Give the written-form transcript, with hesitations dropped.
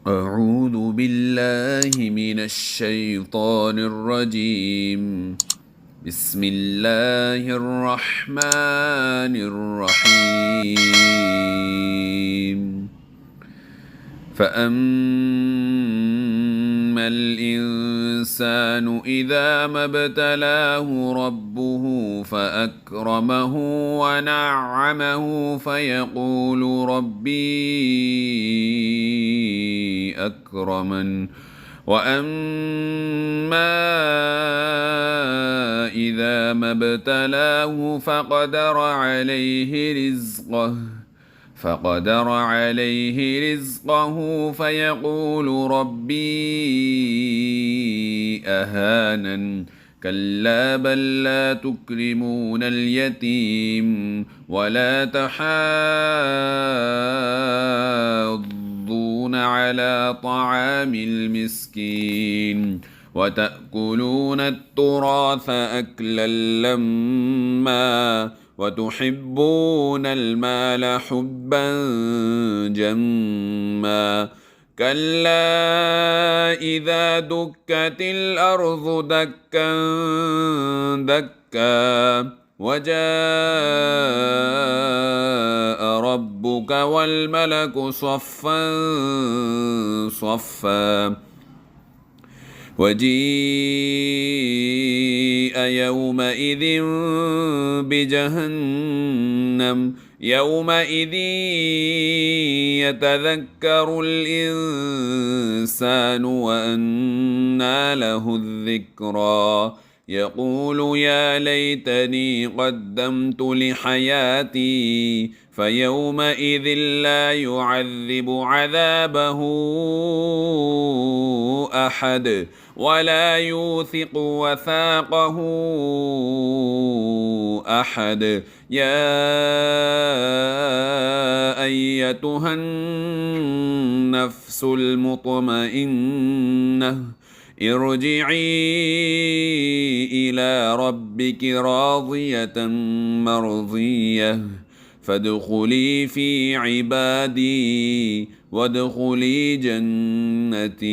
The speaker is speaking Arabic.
أعوذ بالله من الشيطان الرجيم. بسم الله الرحمن الرحيم. فأما الإنسان إذا ما ابتلاه ربه فأكرمه ونعمه فيقول ربي أكرمن. وأما إذا ما ابتلاه فقدر عليه رزقه فيقول ربي أهانن. كلا بل لا تكرمون اليتيم ولا تحاضون على طعام المسكين وتأكلون التراث أكلا لما وتحبون المال حبا جما. كلا إذا دكت الأرض دكا دكا وجاء ربك والملك صفا صفا وجيء يومئذ بجهنم يومئذ يتذكر الإنسان وأنى له الذكرى يقول يا ليتني قدمت لحياتي فيومئذ لا يعذب عذابه أحد ولا يوثق وثاقه أحد. يا أيتها النفس المطمئنة ارجعي إلى ربك راضية مرضية فادخلي في عبادي وادخلي جنتي.